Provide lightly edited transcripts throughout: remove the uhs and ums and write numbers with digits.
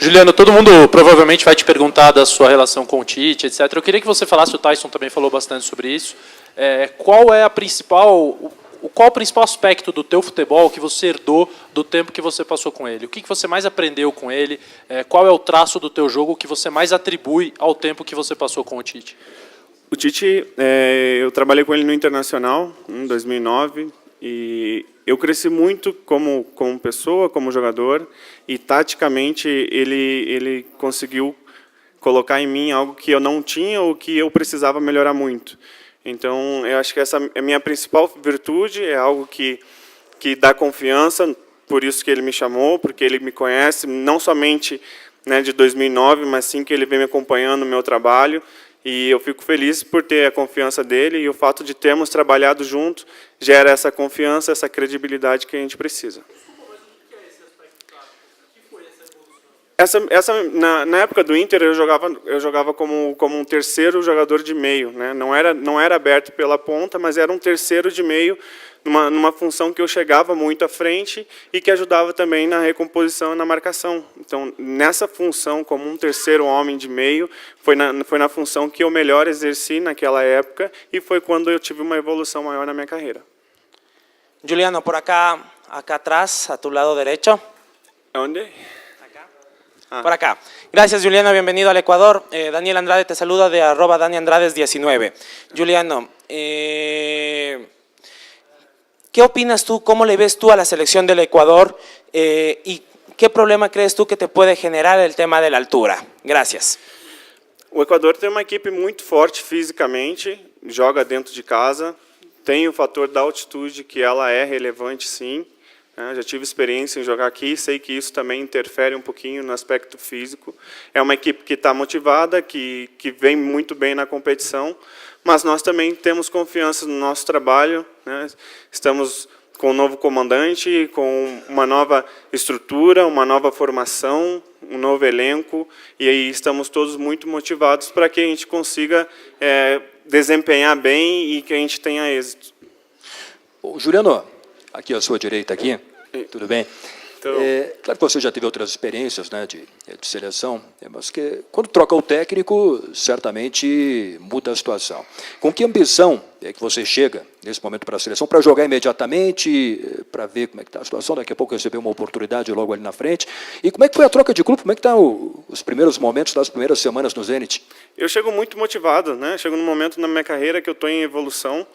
Juliano, todo mundo provavelmente vai te perguntar da sua relação com o Tite, etc. Eu queria que você falasse, o Tyson também falou bastante sobre isso, qual o principal aspecto do teu futebol que você herdou do tempo que você passou com ele? O que você mais aprendeu com ele? Qual é o traço do teu jogo que você mais atribui ao tempo que você passou com o Tite? O Tite, eu trabalhei com ele no Internacional, em 2009, e eu cresci muito como pessoa, como jogador, e taticamente ele conseguiu colocar em mim algo que eu não tinha ou que eu precisava melhorar muito. Então, eu acho que essa é a minha principal virtude, é algo que dá confiança, por isso que ele me chamou, porque ele me conhece, não somente, né, de 2009, mas sim que ele vem me acompanhando no meu trabalho, e eu fico feliz por ter a confiança dele, e o fato de termos trabalhado junto gera essa confiança, essa credibilidade que a gente precisa. Na época do Inter, eu jogava como um terceiro jogador de meio, né? Não era aberto pela ponta, mas era um terceiro de meio, numa função que eu chegava muito à frente e que ajudava também na recomposição e na marcação. Então, nessa função, como um terceiro homem de meio, foi na função que eu melhor exerci naquela época e foi quando eu tive uma evolução maior na minha carreira. Juliano, por acá atrás, a tu lado derecho. Onde? Por acá. Gracias, Juliano. Bienvenido al Ecuador. Daniel Andrade te saluda de @DaniAndrades19. Juliano, ¿qué opinas tú? ¿Cómo le ves tú a la selección del Ecuador? ¿Y qué problema crees tú que te puede generar el tema de la altura? Gracias. O Equador tem uma equipe muito forte fisicamente, joga dentro de casa, tem o fator da altitude, que ela é relevante, sim. Já tive experiência em jogar aqui, sei que isso também interfere um pouquinho no aspecto físico. É uma equipe que está motivada, que vem muito bem na competição, mas nós também temos confiança no nosso trabalho, né? Estamos com um novo comandante, com uma nova estrutura, uma nova formação, um novo elenco, e aí estamos todos muito motivados para que a gente consiga desempenhar bem e que a gente tenha êxito. Juliano, aqui à sua direita, aqui, tudo bem? Então, claro que você já teve outras experiências, né, de seleção, mas que quando troca o técnico, certamente muda a situação. Com que ambição é que você chega, nesse momento, para a seleção, para jogar imediatamente, para ver como é que está a situação, daqui a pouco receber uma oportunidade logo ali na frente, e como é que foi a troca de grupo, como é que estão os primeiros momentos das primeiras semanas no Zenit? Eu chego muito motivado, né? Chego num momento na minha carreira que eu estou em evolução,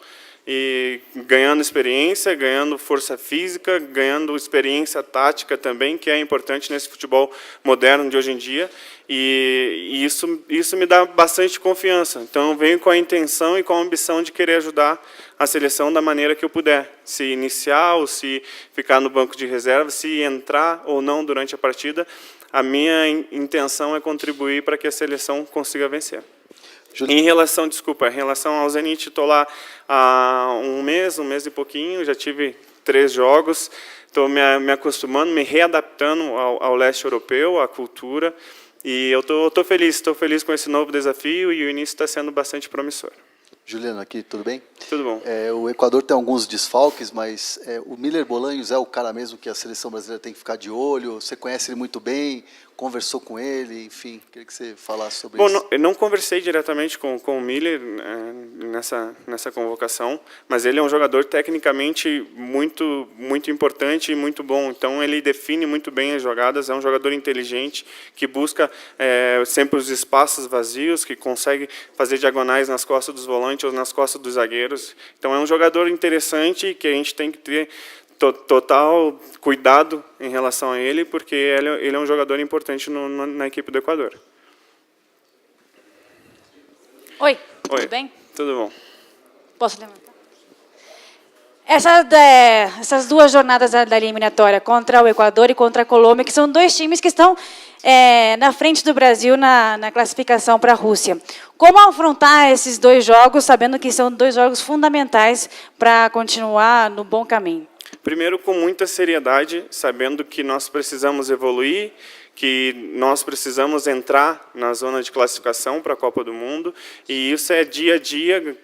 e ganhando experiência, ganhando força física, ganhando experiência tática também, que é importante nesse futebol moderno de hoje em dia, e isso me dá bastante confiança. Então, eu venho com a intenção e com a ambição de querer ajudar a seleção da maneira que eu puder, se iniciar ou se ficar no banco de reserva, se entrar ou não durante a partida. A minha intenção é contribuir para que a seleção consiga vencer. Em relação ao Zenit, estou lá há um mês e pouquinho, já tive 3 jogos, estou me acostumando, me readaptando ao leste europeu, à cultura, e eu estou feliz com esse novo desafio e o início está sendo bastante promissor. Juliano, aqui, tudo bem? Tudo bom. O Equador tem alguns desfalques, mas o Miller Bolanhos é o cara mesmo que a seleção brasileira tem que ficar de olho, você conhece ele muito bem, conversou com ele, enfim, queria que você falasse sobre isso. Bom, eu não conversei diretamente com o Miller nessa convocação, mas ele é um jogador tecnicamente muito importante e muito bom, então ele define muito bem as jogadas, é um jogador inteligente, que busca sempre os espaços vazios, que consegue fazer diagonais nas costas dos volantes ou nas costas dos zagueiros. Então é um jogador interessante que a gente tem que ter total cuidado em relação a ele, porque ele é um jogador importante na equipe do Equador. Oi, tudo bem? Tudo bom. Posso levantar? Essas 2 jornadas da eliminatória contra o Equador e contra a Colômbia, que são 2 times que estão na frente do Brasil na classificação para a Rússia. Como afrontar esses 2 jogos, sabendo que são 2 jogos fundamentais para continuar no bom caminho? Primeiro, com muita seriedade, sabendo que nós precisamos evoluir, que nós precisamos entrar na zona de classificação para a Copa do Mundo, e isso é dia a dia,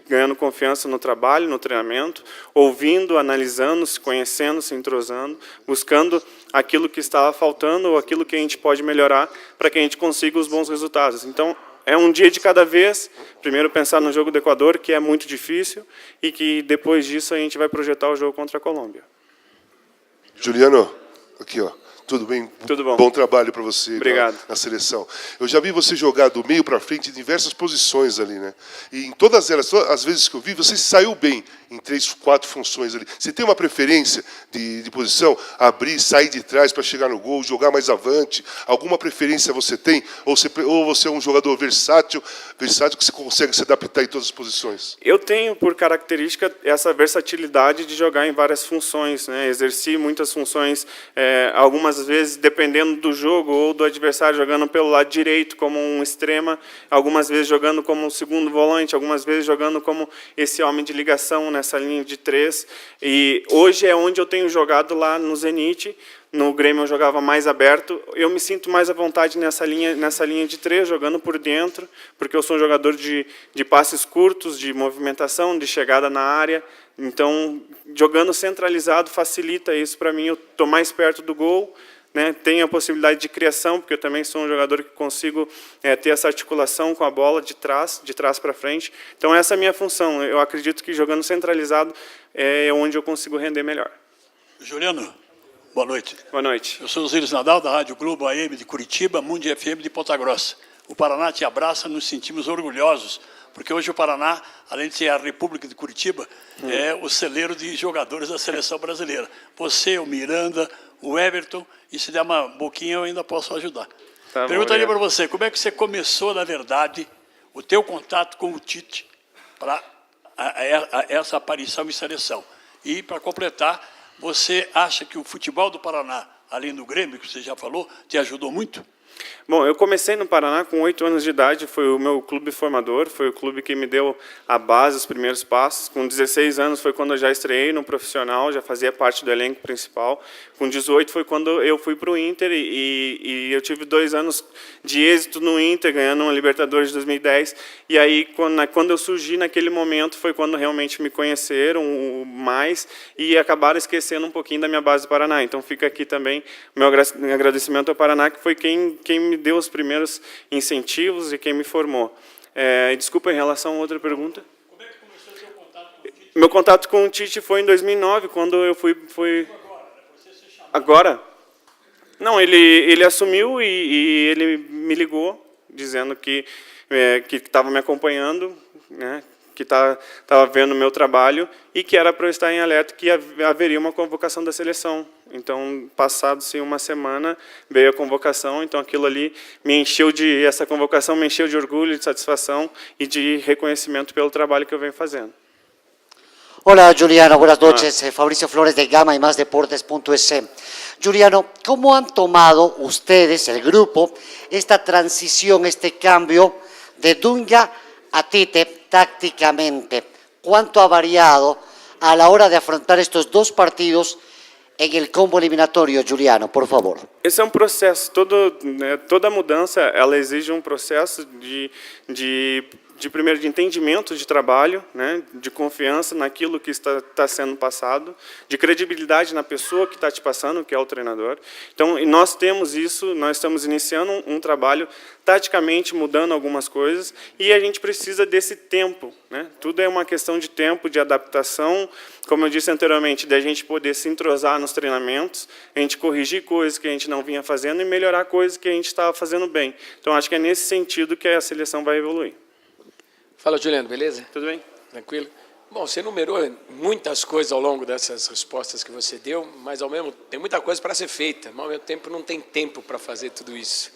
ganhando confiança no trabalho, no treinamento, ouvindo, analisando, se conhecendo, se entrosando, buscando aquilo que estava faltando ou aquilo que a gente pode melhorar para que a gente consiga os bons resultados. Então, é um dia de cada vez, primeiro pensar no jogo do Equador, que é muito difícil, e que depois disso a gente vai projetar o jogo contra a Colômbia. Juliano, aqui ó, tudo bem? Tudo bom. Bom trabalho para você. Obrigado. Na seleção. Eu já vi você jogar do meio para frente em diversas posições ali, né? E em todas elas, as vezes que eu vi, você saiu bem em 3, 4 funções ali. Você tem uma preferência de posição? Abrir, sair de trás para chegar no gol, jogar mais avante? Alguma preferência você tem? Ou você é um jogador versátil que você consegue se adaptar em todas as posições? Eu tenho, por característica, essa versatilidade de jogar em várias funções, né? Exerci muitas funções, algumas vezes, dependendo do jogo ou do adversário, jogando pelo lado direito como um extrema, algumas vezes jogando como um segundo volante, algumas vezes jogando como esse homem de ligação nessa linha de 3. E hoje é onde eu tenho jogado lá no Zenit. No Grêmio eu jogava mais aberto. Eu me sinto mais à vontade nessa linha de 3, jogando por dentro, porque eu sou um jogador de passes curtos, de movimentação, de chegada na área. Então, jogando centralizado facilita isso para mim. Eu estou mais perto do gol, né? Tenho a possibilidade de criação, porque eu também sou um jogador que consigo ter essa articulação com a bola de trás para frente. Então, essa é a minha função. Eu acredito que jogando centralizado é onde eu consigo render melhor. Juliano, boa noite. Boa noite. Eu sou o Osiris Nadal, da Rádio Globo AM de Curitiba, Mundi FM de Ponta Grossa. O Paraná te abraça, nos sentimos orgulhosos, porque hoje o Paraná, além de ser a República de Curitiba, é o celeiro de jogadores da seleção brasileira. Você, o Miranda, o Everton, e se der uma boquinha eu ainda posso ajudar. Tá, perguntaria para você, como é que você começou, na verdade, o teu contato com o Tite para essa aparição em seleção? E, para completar, você acha que o futebol do Paraná, além do Grêmio, que você já falou, te ajudou muito? Bom, eu comecei no Paraná com 8 anos de idade, foi o meu clube formador, foi o clube que me deu a base, os primeiros passos. Com 16 anos foi quando eu já estreiei no profissional, já fazia parte do elenco principal. Com 18 foi quando eu fui para o Inter e eu tive 2 anos de êxito no Inter, ganhando uma Libertadores de 2010. E aí, quando eu surgi naquele momento, foi quando realmente me conheceram mais e acabaram esquecendo um pouquinho da minha base do Paraná. Então fica aqui também o meu agradecimento ao Paraná, que foi quem me deu os primeiros incentivos e quem me formou. Desculpa, em relação a outra pergunta. Como é que começou o seu contato com o Tite? Meu contato com o Tite foi em 2009, quando eu fui... Agora? Não, ele assumiu e ele me ligou, dizendo que estava me acompanhando, né, que estava vendo o meu trabalho e que era para eu estar em alerta que haveria uma convocação da seleção. Então, passado-se uma semana, veio a convocação, então aquilo ali essa convocação me encheu de orgulho, de satisfação e de reconhecimento pelo trabalho que eu venho fazendo. Hola Juliano, buenas noches. Fabricio Flores de Gama y Más Deportes.es. Juliano, ¿cómo han tomado ustedes, el grupo, esta transición, este cambio de Dunga a Tite tácticamente? ¿Cuánto ha variado a la hora de afrontar estos 2 partidos en el combo eliminatorio, Juliano, por favor? Esse é um processo, toda mudança ela exige um processo primeiro de entendimento de trabalho, né, de confiança naquilo que está sendo passado, de credibilidade na pessoa que está te passando, que é o treinador. Então, nós temos isso, nós estamos iniciando um trabalho, taticamente mudando algumas coisas, e a gente precisa desse tempo, né? Tudo é uma questão de tempo, de adaptação, como eu disse anteriormente, da gente poder se entrosar nos treinamentos, a gente corrigir coisas que a gente não vinha fazendo e melhorar coisas que a gente estava fazendo bem. Então, acho que é nesse sentido que a seleção vai evoluir. Fala, Juliano, beleza? Tudo bem? Tranquilo? Bom, você enumerou muitas coisas ao longo dessas respostas que você deu, mas ao mesmo tem muita coisa para ser feita, mas ao mesmo tempo não tem tempo para fazer tudo isso.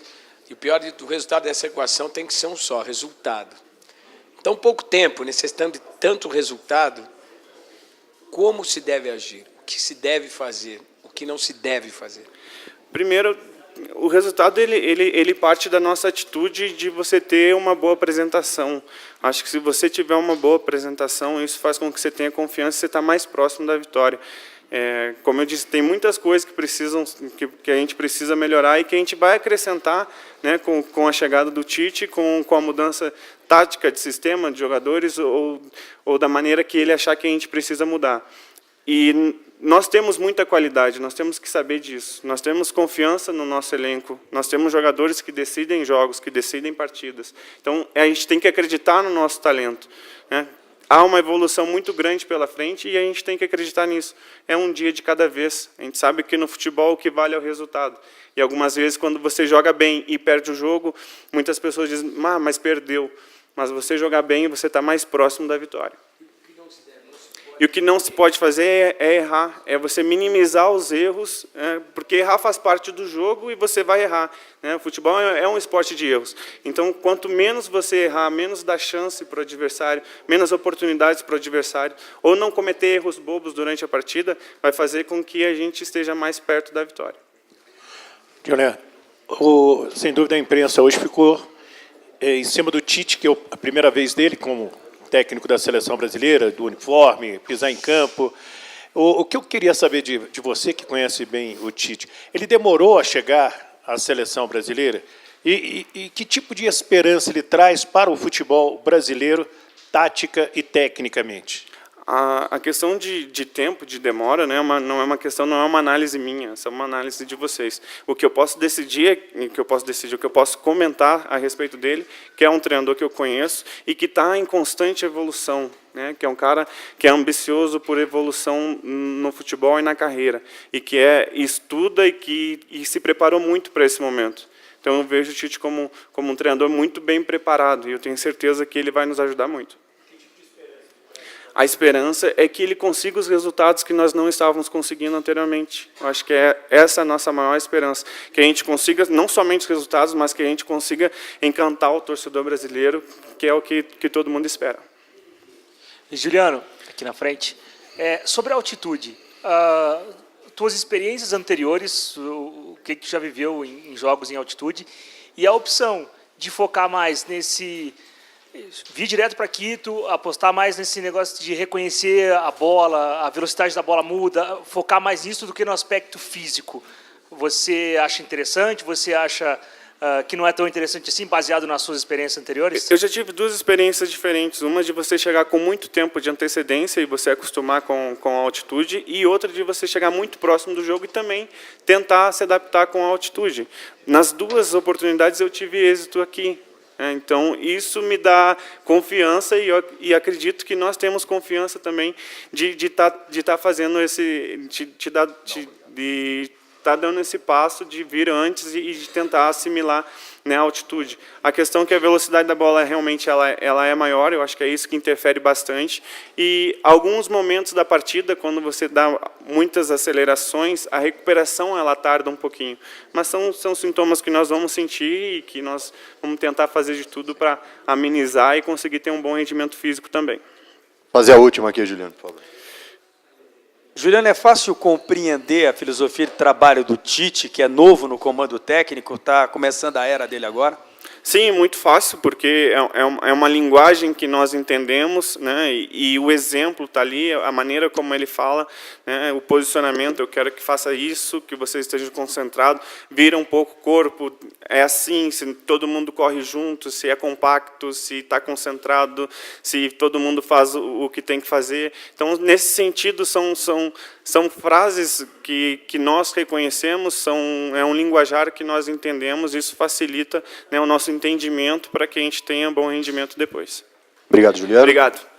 E o pior do resultado dessa equação tem que ser um só, resultado. Então, pouco tempo, necessitando de tanto resultado, como se deve agir? O que se deve fazer? O que não se deve fazer? Primeiro, o resultado ele parte da nossa atitude de você ter uma boa apresentação. Acho que se você tiver uma boa apresentação, isso faz com que você tenha confiança e você está mais próximo da vitória. Como eu disse, tem muitas coisas que a gente precisa melhorar e que a gente vai acrescentar, né, com a chegada do Tite, com a mudança tática de sistema de jogadores ou da maneira que ele achar que a gente precisa mudar. E nós temos muita qualidade, nós temos que saber disso. Nós temos confiança no nosso elenco, nós temos jogadores que decidem jogos, que decidem partidas. Então, a gente tem que acreditar no nosso talento, né? Há uma evolução muito grande pela frente e a gente tem que acreditar nisso. É um dia de cada vez. A gente sabe que no futebol o que vale é o resultado. E algumas vezes, quando você joga bem e perde o jogo, muitas pessoas dizem, mas perdeu. Mas você jogar bem, você está mais próximo da vitória. E o que não se pode fazer é errar, é você minimizar os erros, porque errar faz parte do jogo e você vai errar, né? O futebol é um esporte de erros. Então, quanto menos você errar, menos dá chance para o adversário, menos oportunidades para o adversário, ou não cometer erros bobos durante a partida, vai fazer com que a gente esteja mais perto da vitória. Juliano, sem dúvida a imprensa hoje ficou em cima do Tite, que é a primeira vez dele como técnico da seleção brasileira, do uniforme, pisar em campo. O que eu queria saber de você, que conhece bem o Tite, ele demorou a chegar à seleção brasileira? E que tipo de esperança ele traz para o futebol brasileiro, tática e tecnicamente? A questão de tempo, de demora, né, não é uma análise minha, essa é uma análise de vocês. O que eu posso decidir, o que eu posso comentar a respeito dele, que é um treinador que eu conheço e que está em constante evolução, né, que é um cara que é ambicioso por evolução no futebol e na carreira, e que estuda e se preparou muito para esse momento. Então eu vejo o Tite como um treinador muito bem preparado, e eu tenho certeza que ele vai nos ajudar muito. A esperança é que ele consiga os resultados que nós não estávamos conseguindo anteriormente. Eu acho que essa a nossa maior esperança, que a gente consiga não somente os resultados, mas que a gente consiga encantar o torcedor brasileiro, que é o que todo mundo espera. Juliano, aqui na frente, sobre a altitude, tuas experiências anteriores, o que tu já viveu em jogos em altitude, e a opção de focar mais nesse... vir direto para Quito, apostar mais nesse negócio de reconhecer a bola, a velocidade da bola muda, focar mais nisso do que no aspecto físico. Você acha interessante? Você acha que não é tão interessante assim, baseado nas suas experiências anteriores? Eu já tive duas experiências diferentes. Uma de você chegar com muito tempo de antecedência e você acostumar com a altitude, e outra de você chegar muito próximo do jogo e também tentar se adaptar com a altitude. Nas duas oportunidades eu tive êxito aqui. Então, isso me dá confiança e acredito que nós temos confiança também de estar fazendo de estar dando esse passo de vir antes e de tentar assimilar, né, a altitude. A questão é que a velocidade da bola realmente ela é maior, eu acho que é isso que interfere bastante. E alguns momentos da partida, quando você dá muitas acelerações, a recuperação ela tarda um pouquinho. Mas são sintomas que nós vamos sentir e que nós vamos tentar fazer de tudo para amenizar e conseguir ter um bom rendimento físico também. Fazer a última aqui, Juliano, por favor. Juliano, é fácil compreender a filosofia de trabalho do Tite, que é novo no comando técnico, está começando a era dele agora? Sim, muito fácil, porque é uma linguagem que nós entendemos, né, e o exemplo está ali, a maneira como ele fala, né, o posicionamento, eu quero que faça isso, que você esteja concentrado, vira um pouco o corpo, é assim, se todo mundo corre junto, se é compacto, se está concentrado, se todo mundo faz o que tem que fazer. Então, nesse sentido, são frases que nós reconhecemos, é um linguajar que nós entendemos, isso facilita, né, o nosso entendimento para que a gente tenha bom rendimento depois. Obrigado, Juliano. Obrigado.